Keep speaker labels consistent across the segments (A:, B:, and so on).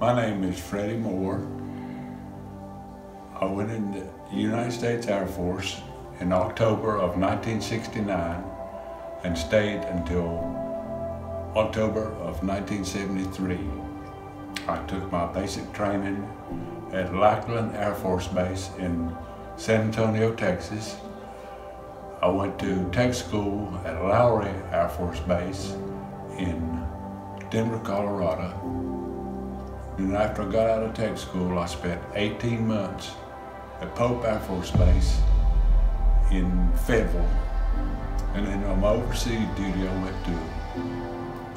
A: My name is Freddie Moore. I went in the United States Air Force in October of 1969 and stayed until October of 1973. I took my basic training at Lackland Air Force Base in San Antonio, Texas. I went to tech school at Lowry Air Force Base in Denver, Colorado. And after I got out of tech school, I spent 18 months at Pope Air Force Base in Fayetteville. And then on my overseas duty, I went to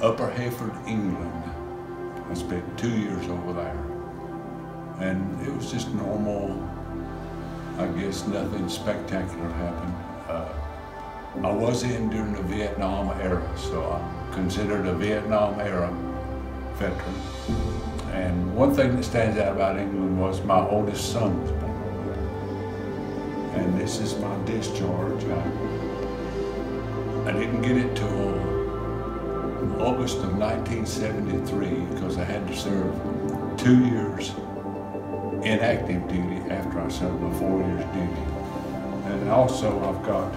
A: Upper Hayford, England. I spent 2 years over there. And it was just normal. I guess nothing spectacular happened. I was in during the Vietnam era, so I'm considered a Vietnam era veteran. And one thing that stands out about England was my oldest son was born over there. And this is my discharge. I didn't get it till August of 1973 because I had to serve 2 years in active duty after I served my 4 years duty. And also I've got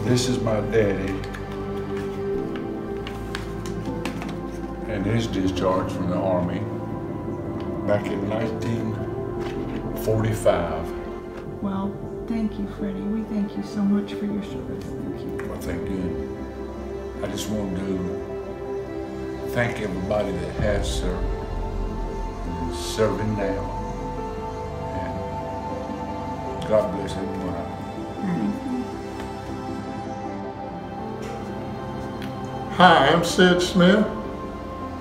A: this is my daddy and his discharge from the Army back in 1945.
B: Well, thank you, Freddie. We thank you so much for your service. Thank you.
A: Well, thank you. I just wanted to thank everybody that has served and is serving now. And God bless everyone.
C: Hi, I'm Sid Smith.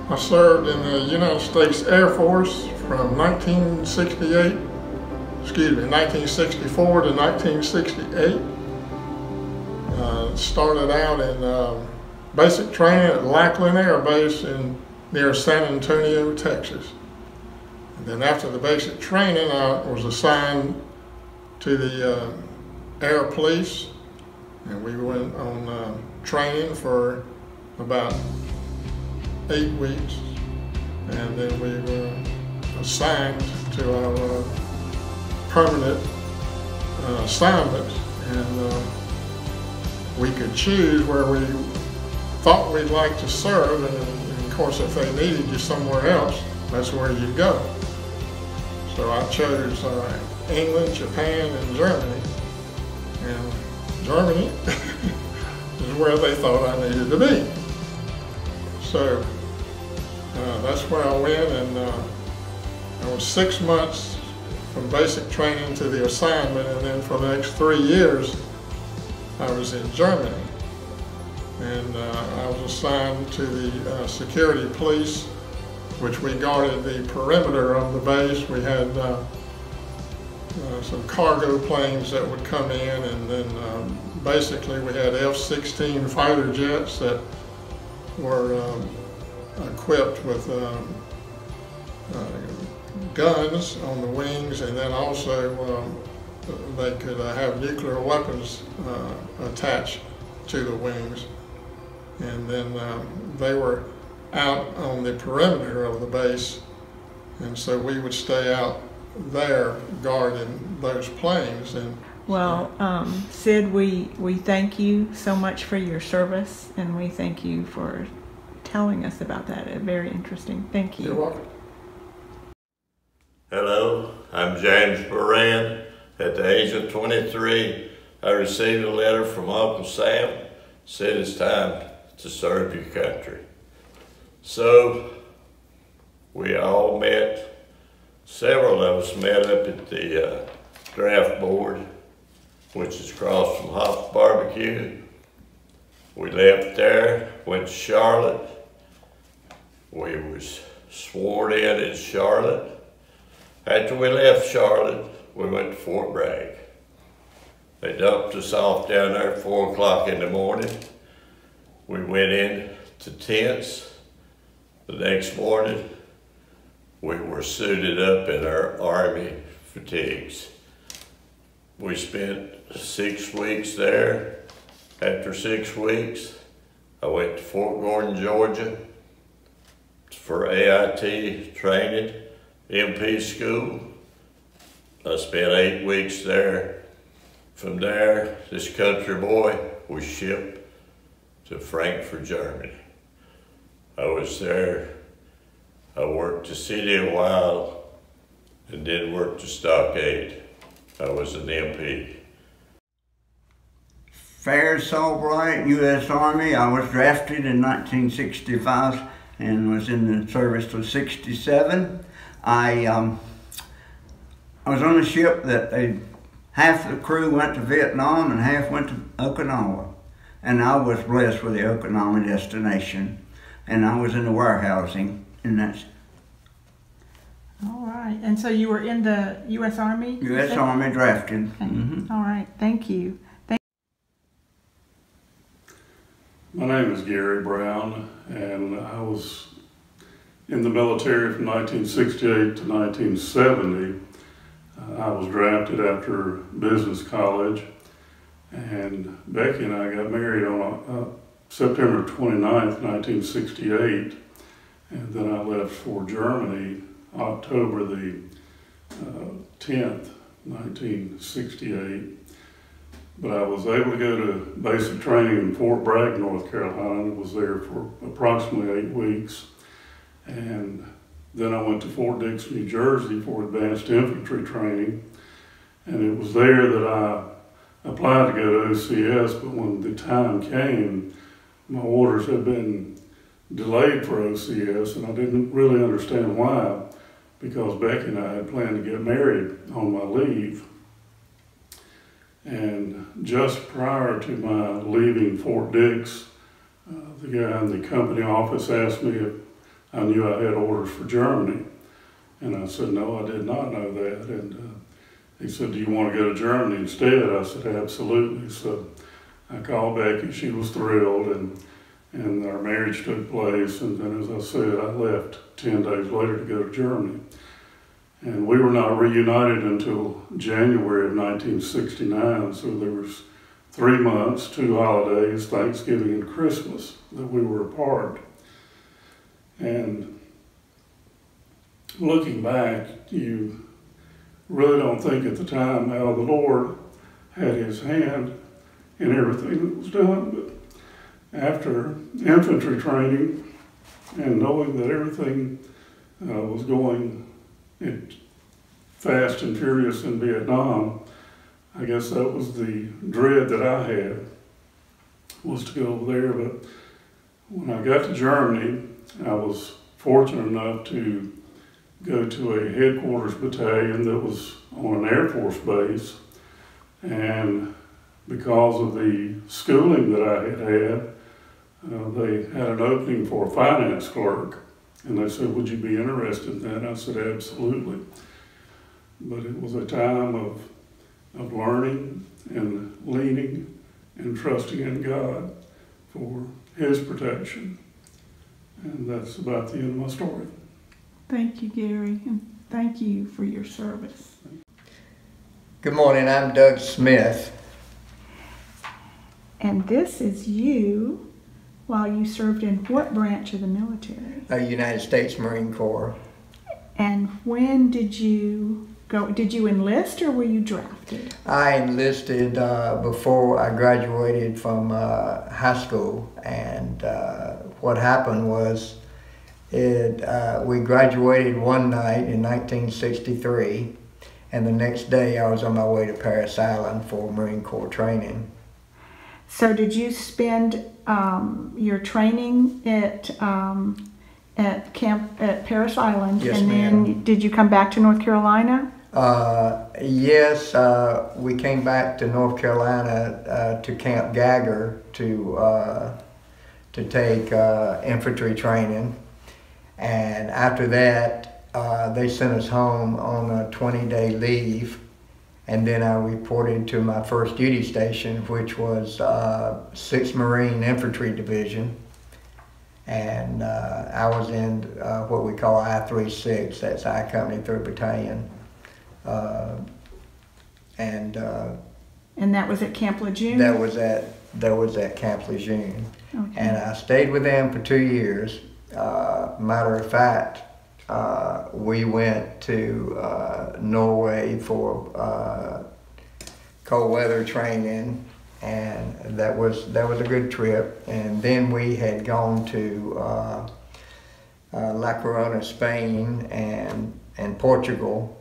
C: I served in the United States Air Force from 1964 to 1968. Started out in basic training at Lackland Air Base near San Antonio, Texas. And then after the basic training, I was assigned to the Air Police, and we went on training for about 8 weeks, and then we were assigned to our permanent assignments, and we could choose where we thought we'd like to serve, and of course if they needed you somewhere else, that's where you'd go. So I chose England, Japan, and Germany, and Germany is where they thought I needed to be. So that's where I went, and I was 6 months from basic training to the assignment, and then for the next 3 years I was in Germany. And I was assigned to the security police, which we guarded the perimeter of the base. We had some cargo planes that would come in, and then basically we had F-16 fighter jets that were equipped with guns on the wings, and then also they could have nuclear weapons attached to the wings. And then they were out on the perimeter of the base, and so we would stay out there guarding those planes. And
B: well, Sid, we thank you so much for your service, and we thank you for telling us about that. Very interesting. Thank you.
C: You're welcome.
D: Hello, I'm James Moran. At the age of 23, I received a letter from Uncle Sam. Said it's time to serve your country. So we all met. Several of us met up at the draft board, which is across from Hops Barbecue. We left there, went to Charlotte. We was sworn in Charlotte. After we left Charlotte, we went to Fort Bragg. They dumped us off down there at 4 o'clock in the morning. We went in to tents. The next morning, we were suited up in our Army fatigues. We spent 6 weeks there. After 6 weeks, I went to Fort Gordon, Georgia for AIT training, MP school. I spent 8 weeks there. From there, this country boy was shipped to Frankfurt, Germany. I was there. I worked the city a while and then worked the stockade. I was an MP.
E: Fares Albright, U.S. Army. I was drafted in 1965 and was in the service till 67. I was on a ship that half the crew went to Vietnam and half went to Okinawa. And I was blessed with the Okinawa destination. And I was in the warehousing, and that's...
B: All right. And so you were in the U.S. Army?
E: U.S. Army drafted.
B: Okay. All right. Thank you.
F: My name is Gary Brown, and I was in the military from 1968 to 1970. I was drafted after business college, and Becky and I got married on September 29th, 1968, and then I left for Germany October the 10th, 1968. But I was able to go to basic training in Fort Bragg, North Carolina. I was there for approximately 8 weeks. And then I went to Fort Dix, New Jersey for advanced infantry training. And it was there that I applied to go to OCS, but when the time came, my orders had been delayed for OCS, and I didn't really understand why, because Becky and I had planned to get married on my leave. And just prior to my leaving Fort Dix, the guy in the company office asked me if I knew I had orders for Germany. And I said, no, I did not know that. And he said, do you want to go to Germany instead? I said, absolutely. So I called Becky, she was thrilled, and our marriage took place. And then, as I said, I left 10 days later to go to Germany. And we were not reunited until January of 1969, so there was 3 months, 2 holidays, Thanksgiving and Christmas, that we were apart. And looking back, you really don't think at the time how the Lord had his hand in everything that was done. But after infantry training and knowing that everything was going fast and furious in Vietnam, I guess that was the dread that I had, was to go over there. But when I got to Germany, I was fortunate enough to go to a headquarters battalion that was on an Air Force base. And because of the schooling that I had, they had an opening for a finance clerk. And they said, would you be interested in that? I said, absolutely. But it was a time of learning and leaning and trusting in God for his protection. And that's about the end of my story.
B: Thank you, Gary, and thank you for your service.
G: Good morning, I'm Doug Smith.
B: And this is you while you served in what branch of the military?
G: United States Marine Corps.
B: And when did you go? Did you enlist or were you drafted?
G: I enlisted before I graduated from high school, and what happened was we graduated one night in 1963, and the next day I was on my way to Paris Island for Marine Corps training.
B: So did you spend your training at camp at Paris Island?
G: Yes,
B: and then did you come back to North Carolina?
G: Yes, we came back to North Carolina to Camp Gagger to take infantry training, and after that they sent us home on a 20-day leave. And then I reported to my first duty station, which was 6th Marine Infantry Division. And I was in what we call I-36, that's I Company 3rd Battalion.
B: And that was at Camp Lejeune?
G: That was at that was at Camp Lejeune.
B: Okay.
G: And I stayed with them for 2 years. Matter of fact, we went to Norway for cold weather training, and that was a good trip. And then we had gone to La Corona, Spain, and Portugal,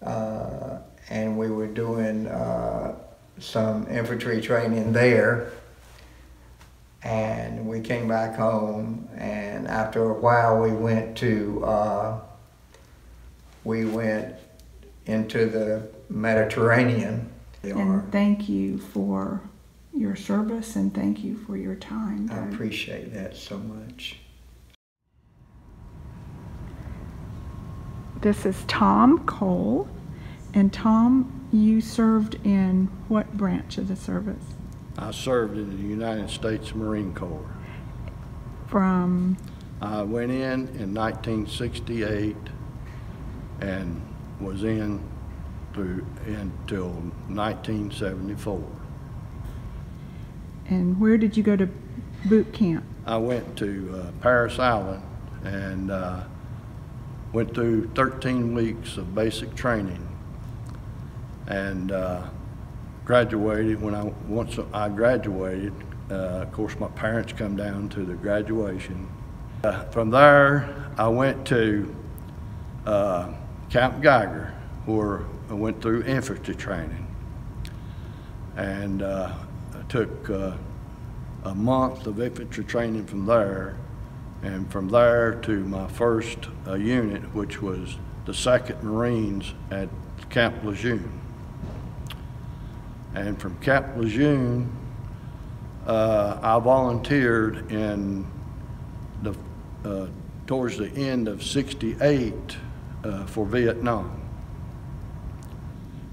G: and we were doing some infantry training there. And we came back home, and after a while we went into the Mediterranean.
B: And thank you for your service, and thank you for your time.
G: I appreciate that so much.
B: This is Tom Cole, and Tom, you served in what branch of the service?
H: I served in the United States Marine Corps.
B: From?
H: I went in 1968 and was in until 1974.
B: And where did you go to boot camp?
H: I went to Paris Island and went through 13 weeks of basic training, and graduated. Once I graduated, of course my parents come down to the graduation. From there I went to Camp Geiger, where I went through infantry training, and I took a month of infantry training from there, and from there to my first unit, which was the 2nd Marines at Camp Lejeune. And from Camp Lejeune, I volunteered in towards the end of '68 for Vietnam,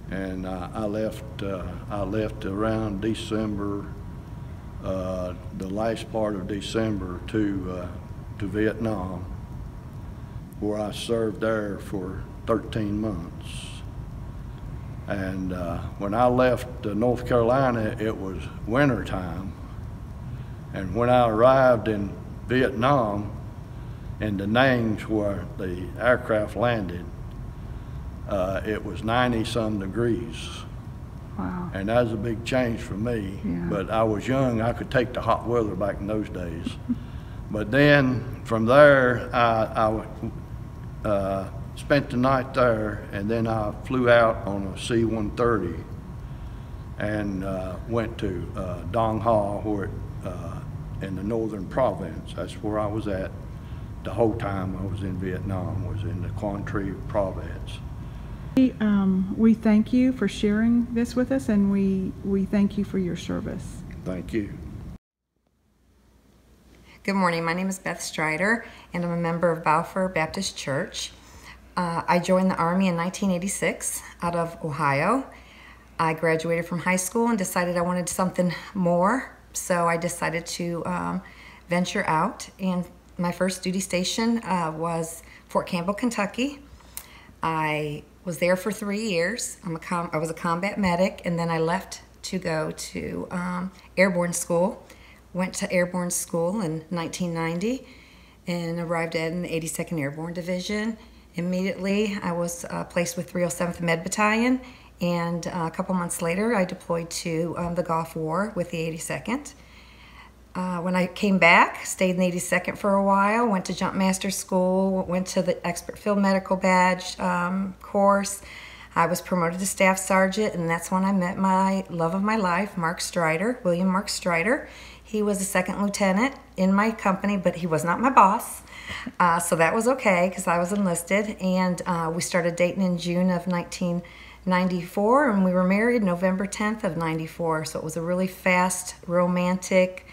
H: and I left around December, the last part of December, to Vietnam, where I served there for 13 months. And when I left North Carolina, it was winter time. And when I arrived in Vietnam, in Da Nang, where the aircraft landed, it was 90-some degrees.
B: Wow.
H: And that was a big change for me.
B: Yeah.
H: But I was young, I could take the hot weather back in those days. But then from there, I spent the night there, and then I flew out on a C-130 and went to Dong Ha, where in the northern province. That's where I was at the whole time I was in Vietnam, was in the Quang Tri province.
B: We thank you for sharing this with us, and we thank you for your service.
H: Thank you.
I: Good morning, my name is Beth Strider, and I'm a member of Balfour Baptist Church. I joined the Army in 1986 out of Ohio. I graduated from high school and decided I wanted something more, so I decided to venture out, and my first duty station was Fort Campbell, Kentucky. I was there for 3 years. I was a combat medic, and then I left to go to airborne school. Went to airborne school in 1990 and arrived in the 82nd Airborne Division. Immediately, I was placed with 307th Med Battalion, and a couple months later, I deployed to the Gulf War with the 82nd. When I came back, stayed in the 82nd for a while, went to Jump Master School, went to the Expert Field Medical Badge course. I was promoted to Staff Sergeant, and that's when I met my love of my life, Mark Strider, William Mark Strider. He was a 2nd lieutenant in my company, but he was not my boss. So that was okay, because I was enlisted, and we started dating in June of 1994, and we were married November 10th of 94. So it was a really fast, romantic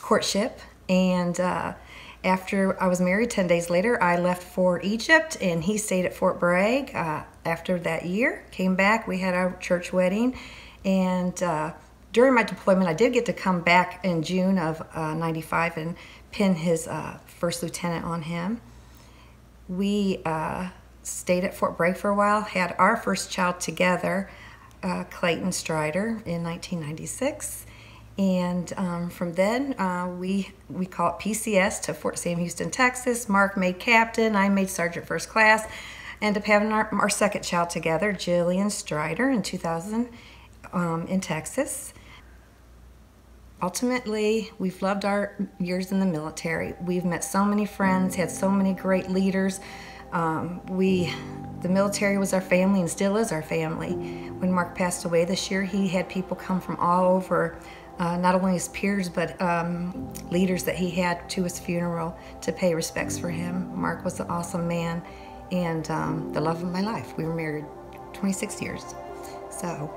I: courtship. And after I was married, 10 days later, I left for Egypt, and he stayed at Fort Bragg after that year. Came back, we had our church wedding, and during my deployment, I did get to come back in June of 95 and pin his first lieutenant on him. We stayed at Fort Bragg for a while, had our first child together Clayton Strider in 1996. And from then, we call it PCS to Fort Sam Houston, Texas. Mark made captain, I made sergeant first class. Ended up having our second child together, Jillian Strider, in 2000 in Texas. Ultimately, we've loved our years in the military. We've met so many friends, had so many great leaders. The military was our family and still is our family. When Mark passed away this year, he had people come from all over, not only his peers, but leaders that he had to his funeral to pay respects for him. Mark was an awesome man and the love of my life. We were married 26 years. So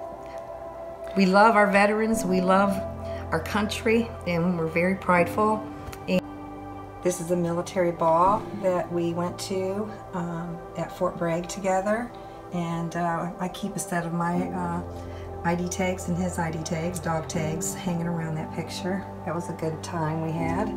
I: we love our veterans, we love our country, and we're very prideful. And this is a military ball that we went to at Fort Bragg together, and I keep a set of my ID tags and his ID tags, dog tags, hanging around that picture. That was a good time we had.